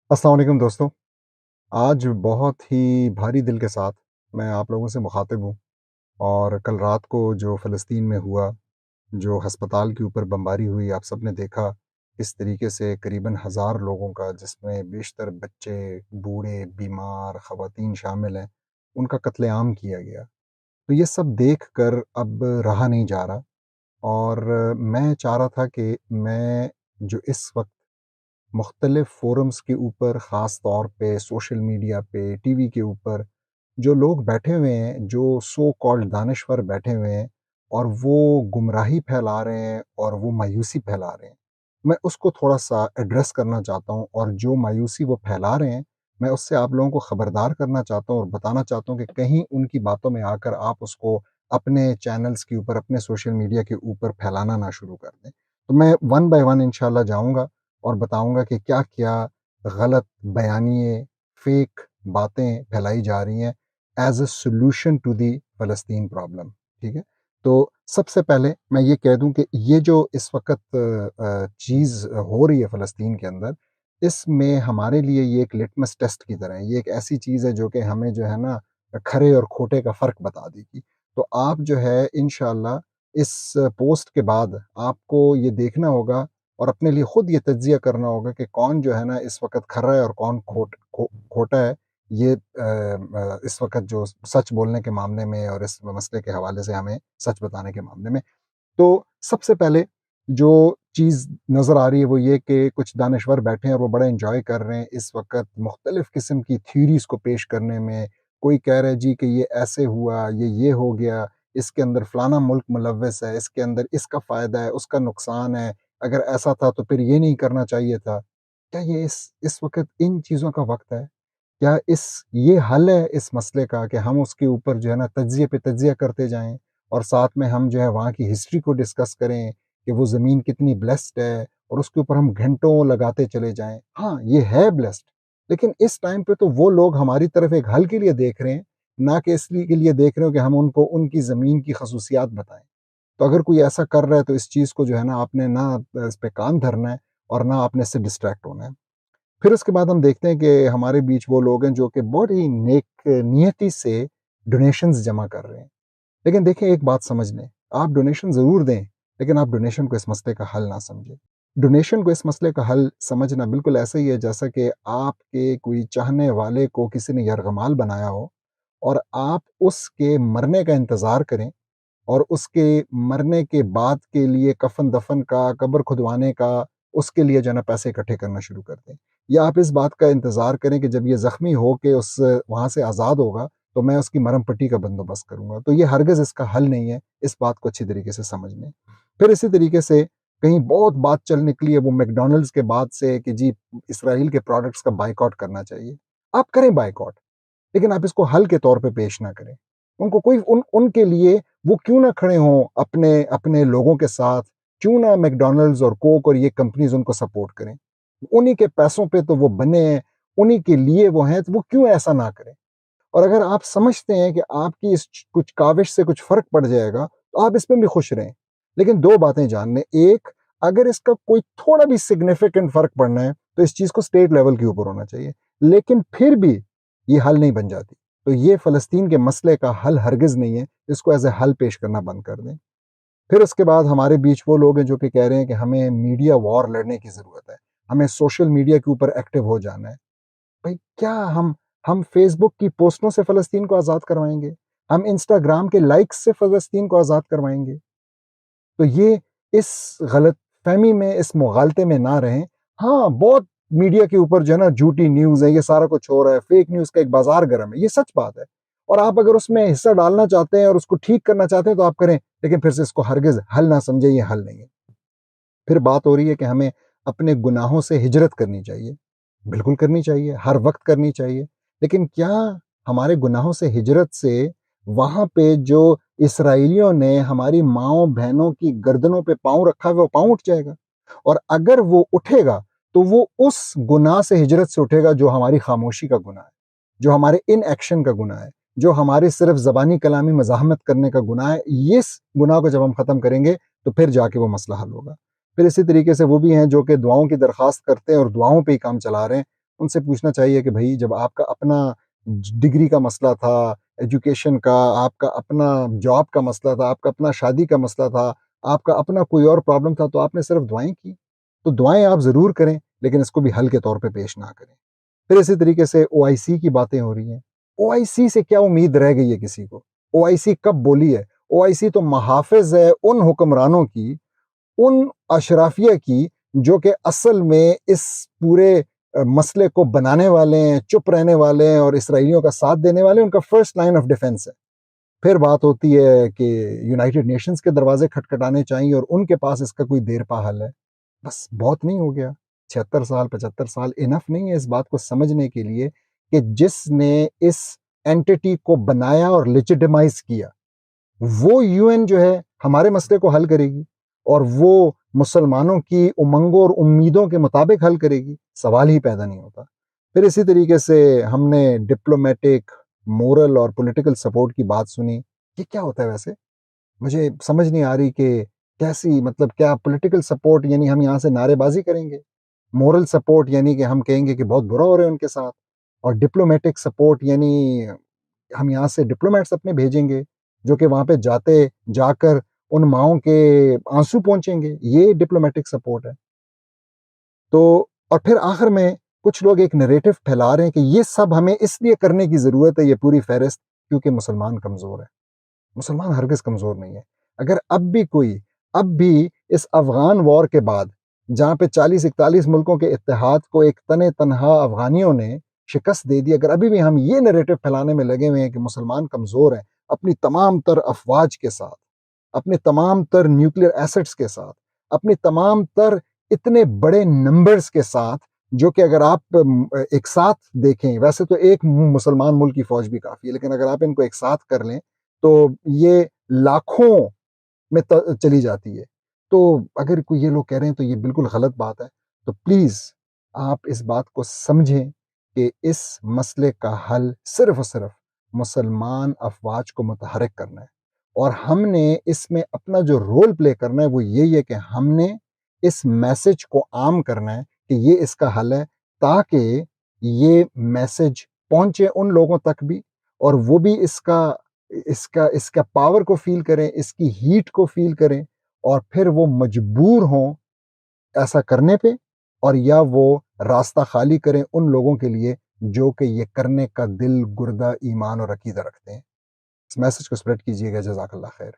السلام علیکم دوستوں، آج بہت ہی بھاری دل کے ساتھ میں آپ لوگوں سے مخاطب ہوں۔ اور کل رات کو جو فلسطین میں ہوا، جو ہسپتال کے اوپر بمباری ہوئی، آپ سب نے دیکھا اس طریقے سے قریباً 1000 لوگوں کا، جس میں بیشتر بچے، بوڑھے، بیمار، خواتین شامل ہیں، ان کا قتل عام کیا گیا۔ تو یہ سب دیکھ کر اب رہا نہیں جا رہا، اور میں چاہ رہا تھا کہ میں جو اس وقت مختلف فورمز کے اوپر، خاص طور پہ سوشل میڈیا پہ، ٹی وی کے اوپر جو لوگ بیٹھے ہوئے ہیں، جو سو کالڈ دانشور بیٹھے ہوئے ہیں، اور وہ گمراہی پھیلا رہے ہیں اور وہ مایوسی پھیلا رہے ہیں، میں اس کو تھوڑا سا ایڈریس کرنا چاہتا ہوں، اور جو مایوسی وہ پھیلا رہے ہیں میں اس سے آپ لوگوں کو خبردار کرنا چاہتا ہوں اور بتانا چاہتا ہوں کہ کہیں ان کی باتوں میں آ کر آپ اس کو اپنے چینلز کے اوپر، اپنے سوشل میڈیا کے اوپر پھیلانا نہ شروع کر دیں۔ تو میں ون بائی ون انشاءاللہ جاؤں گا اور بتاؤں گا کہ کیا کیا غلط بیانیے، فیک باتیں پھیلائی جا رہی ہیں as a solution to the فلسطین پرابلم۔ ٹھیک ہے، تو سب سے پہلے میں یہ کہہ دوں کہ یہ جو اس وقت چیز ہو رہی ہے فلسطین کے اندر، اس میں ہمارے لیے یہ ایک لٹمس ٹیسٹ کی طرح ہے۔ یہ ایک ایسی چیز ہے جو کہ ہمیں جو ہے نا کھرے اور کھوٹے کا فرق بتا دے گی۔ تو آپ جو ہے انشاءاللہ اس پوسٹ کے بعد آپ کو یہ دیکھنا ہوگا اور اپنے لیے خود یہ تجزیہ کرنا ہوگا کہ کون جو ہے نا اس وقت کھرا ہے اور کون کھوٹا ہے۔ یہ اس وقت جو سچ بولنے کے معاملے میں اور اس مسئلے کے حوالے سے ہمیں سچ بتانے کے معاملے میں، تو سب سے پہلے جو چیز نظر آ رہی ہے وہ یہ کہ کچھ دانشور بیٹھے ہیں اور وہ بڑا انجوائے کر رہے ہیں اس وقت مختلف قسم کی تھیوریز کو پیش کرنے میں۔ کوئی کہہ رہا ہے جی کہ یہ ایسے ہوا، یہ ہو گیا، اس کے اندر فلانا ملک ملوث ہے، اس کے اندر اس کا فائدہ ہے، اس کا نقصان ہے، اگر ایسا تھا تو پھر یہ نہیں کرنا چاہیے تھا۔ کیا یہ اس وقت ان چیزوں کا وقت ہے؟ کیا یہ حل ہے اس مسئلے کا کہ ہم اس کے اوپر جو ہے نا تجزیے پہ تجزیہ کرتے جائیں، اور ساتھ میں ہم جو ہے وہاں کی ہسٹری کو ڈسکس کریں کہ وہ زمین کتنی بلیسڈ ہے، اور اس کے اوپر ہم گھنٹوں لگاتے چلے جائیں؟ ہاں یہ ہے بلیسڈ، لیکن اس ٹائم پہ تو وہ لوگ ہماری طرف ایک حل کے لیے دیکھ رہے ہیں، نہ کہ اس لیے کے لیے دیکھ رہے ہو کہ ہم ان کو ان کی زمین کی خصوصیات بتائیں۔ تو اگر کوئی ایسا کر رہا ہے تو اس چیز کو جو ہے نا آپ نے نہ اس پہ کان دھرنا ہے اور نہ آپ نے اس سے ڈسٹریکٹ ہونا ہے۔ پھر اس کے بعد ہم دیکھتے ہیں کہ ہمارے بیچ وہ لوگ ہیں جو کہ بہت ہی نیک نیتی سے ڈونیشنز جمع کر رہے ہیں۔ لیکن دیکھیں ایک بات سمجھ لیں، آپ ڈونیشن ضرور دیں، لیکن آپ ڈونیشن کو اس مسئلے کا حل نہ سمجھیں۔ ڈونیشن کو اس مسئلے کا حل سمجھنا بالکل ایسا ہی ہے جیسا کہ آپ کے کوئی چاہنے والے کو کسی نے یرغمال بنایا ہو، اور آپ اس کے مرنے کا انتظار کریں، اور اس کے مرنے کے بعد کے لیے کفن دفن کا، قبر کھدوانے کا، اس کے لیے جو ہے نا پیسے اکٹھے کرنا شروع کر دیں۔ یا آپ اس بات کا انتظار کریں کہ جب یہ زخمی ہو کے وہاں سے آزاد ہوگا تو میں اس کی مرم پٹی کا بندوبست کروں گا۔ تو یہ ہرگز اس کا حل نہیں ہے، اس بات کو اچھی طریقے سے سمجھ لیں۔ پھر اسی طریقے سے کہیں بہت بات چل نکلی ہے وہ میکڈونلڈز کے بعد سے کہ جی اسرائیل کے پروڈکٹس کا بائیکاٹ کرنا چاہیے۔ آپ کریں بائیکاٹ، لیکن آپ اس کو حل کے طور پہ پیش نہ کریں۔ ان کو کوئی ان کے لیے وہ کیوں نہ کھڑے ہوں اپنے اپنے لوگوں کے ساتھ، کیوں نہ میکڈونلڈز اور کوک اور یہ کمپنیز ان کو سپورٹ کریں؟ انہی کے پیسوں پہ تو وہ بنے ہیں، انہی کے لیے وہ ہیں، تو وہ کیوں ایسا نہ کریں؟ اور اگر آپ سمجھتے ہیں کہ آپ کی اس کچھ کاوش سے کچھ فرق پڑ جائے گا تو آپ اس میں بھی خوش رہیں، لیکن دو باتیں جان لیں۔ ایک، اگر اس کا کوئی تھوڑا بھی سگنیفیکنٹ فرق پڑنا ہے تو اس چیز کو اسٹیٹ لیول کے اوپر ہونا چاہیے، لیکن پھر بھی یہ حل نہیں بن جاتی۔ تو یہ فلسطین کے مسئلے کا حل ہرگز نہیں ہے، اس کو ایز اے حل پیش کرنا بند کر دیں۔ پھر اس کے بعد ہمارے بیچ وہ لوگ ہیں جو کہ کہہ رہے ہیں کہ ہمیں میڈیا وار لڑنے کی ضرورت ہے، ہمیں سوشل میڈیا کے اوپر ایکٹیو ہو جانا ہے۔ بھائی کیا ہم فیس بک کی پوسٹوں سے فلسطین کو آزاد کروائیں گے؟ ہم انسٹاگرام کے لائکس سے فلسطین کو آزاد کروائیں گے؟ تو یہ اس غلط فہمی میں، اس مغالطے میں نہ رہیں۔ ہاں بہت میڈیا کے اوپر جو ہے نا جھوٹی نیوز ہے، یہ سارا کچھ ہو رہا ہے، فیک نیوز کا ایک بازار گرم ہے، یہ سچ بات ہے، اور آپ اگر اس میں حصہ ڈالنا چاہتے ہیں اور اس کو ٹھیک کرنا چاہتے ہیں تو آپ کریں، لیکن پھر سے اس کو ہرگز حل نہ سمجھیں، یہ حل نہیں ہے۔ پھر بات ہو رہی ہے کہ ہمیں اپنے گناہوں سے ہجرت کرنی چاہیے۔ بالکل کرنی چاہیے، ہر وقت کرنی چاہیے، لیکن کیا ہمارے گناہوں سے ہجرت سے وہاں پہ جو اسرائیلیوں نے ہماری ماؤں بہنوں کی گردنوں پہ پاؤں رکھا ہے وہ پاؤں اٹھ جائے گا؟ اور اگر وہ اٹھے گا تو وہ اس گناہ سے ہجرت سے اٹھے گا جو ہماری خاموشی کا گناہ ہے، جو ہمارے ان ایکشن کا گناہ ہے، جو ہمارے صرف زبانی کلامی مزاحمت کرنے کا گناہ ہے۔ اس گناہ کو جب ہم ختم کریں گے تو پھر جا کے وہ مسئلہ حل ہوگا۔ پھر اسی طریقے سے وہ بھی ہیں جو کہ دعاؤں کی درخواست کرتے ہیں اور دعاؤں پہ ہی کام چلا رہے ہیں۔ ان سے پوچھنا چاہیے کہ بھائی جب آپ کا اپنا ڈگری کا مسئلہ تھا، ایجوکیشن کا، آپ کا اپنا جاب کا مسئلہ تھا، آپ کا اپنا شادی کا مسئلہ تھا، آپ کا اپنا کوئی اور پرابلم تھا، تو آپ نے صرف دعائیں کی؟ تو دعائیں آپ ضرور کریں، لیکن اس کو بھی حل کے طور پہ پیش نہ کریں۔ پھر اسی طریقے سے او آئی سی کی باتیں ہو رہی ہیں۔ او آئی سی سے کیا امید رہ گئی ہے کسی کو؟ او آئی سی کب بولی ہے؟ او آئی سی تو محافظ ہے ان حکمرانوں کی، ان اشرافیہ کی، جو کہ اصل میں اس پورے مسئلے کو بنانے والے ہیں، چپ رہنے والے ہیں اور اسرائیلیوں کا ساتھ دینے والے ہیں۔ ان کا فرسٹ لائن آف ڈیفense ہے۔ پھر بات ہوتی ہے کہ یونائٹڈ نیشنز کے دروازے کھٹکھٹانے چاہیے اور ان کے پاس اس کا کوئی دیر پا حل ہے۔ بس بہت نہیں ہو گیا؟ 76 سال 75 سال انف نہیں ہے اس بات کو سمجھنے کے لیے کہ جس نے اس اینٹی کو بنایا اور لیجیٹیمائز کیا، وہ یو این جو ہے ہمارے مسئلے کو حل کرے گی اور وہ مسلمانوں کی امنگوں اور امیدوں کے مطابق حل کرے گی؟ سوال ہی پیدا نہیں ہوتا۔ پھر اسی طریقے سے ہم نے ڈپلومیٹک، مورل اور پولیٹیکل سپورٹ کی بات سنی۔ یہ کیا ہوتا ہے ویسے؟ مجھے سمجھ نہیں آ رہی کہ کیسی، مطلب کیا پولیٹیکل سپورٹ یعنی ہم یہاں سے نعرے بازی کریں گے؟ مورل سپورٹ یعنی کہ ہم کہیں گے کہ بہت برا ہو رہا ہے ان کے ساتھ؟ اور ڈپلومیٹک سپورٹ یعنی ہم یہاں سے ڈپلومیٹس اپنے بھیجیں گے جو کہ وہاں پہ جا کر ان ماؤں کے آنسو پہنچیں گے؟ یہ ڈپلومیٹک سپورٹ ہے؟ تو اور پھر آخر میں کچھ لوگ ایک نریٹو پھیلا رہے ہیں کہ یہ سب ہمیں اس لیے کرنے کی ضرورت ہے، یہ پوری فہرست، کیونکہ مسلمان کمزور ہے۔ مسلمان ہرگز کمزور نہیں ہے۔ اگر اب بھی اس افغان وار کے بعد، جہاں پہ 40-41 ملکوں کے اتحاد کو ایک تنہا افغانیوں نے شکست دے دی، اگر ابھی بھی ہم یہ نریٹو پھیلانے میں لگے ہوئے ہیں کہ مسلمان کمزور ہیں، اپنی تمام تر افواج کے ساتھ، اپنے تمام تر نیوکلیر ایسٹس کے ساتھ، اپنی تمام تر اتنے بڑے نمبرز کے ساتھ، جو کہ اگر آپ ایک ساتھ دیکھیں، ویسے تو ایک مسلمان ملک کی فوج بھی کافی ہے، لیکن اگر آپ ان کو ایک ساتھ کر لیں تو یہ لاکھوں میں چلی جاتی ہے۔ تو اگر کوئی یہ لوگ کہہ رہے ہیں تو یہ بالکل غلط بات ہے۔ تو پلیز آپ اس بات کو سمجھیں کہ اس مسئلے کا حل صرف اور صرف مسلمان افواج کو متحرک کرنا ہے، اور ہم نے اس میں اپنا جو رول پلے کرنا ہے وہ یہی ہے کہ ہم نے اس میسج کو عام کرنا ہے کہ یہ اس کا حل ہے، تاکہ یہ میسج پہنچے ان لوگوں تک بھی، اور وہ بھی اس کا پاور کو فیل کریں، اس کی ہیٹ کو فیل کریں، اور پھر وہ مجبور ہوں ایسا کرنے پہ، اور یا وہ راستہ خالی کریں ان لوگوں کے لیے جو کہ یہ کرنے کا دل، گردہ، ایمان اور عقیدہ رکھتے ہیں۔ اس میسج کو سپریڈ کیجیے گا۔ جزاک اللہ خیر۔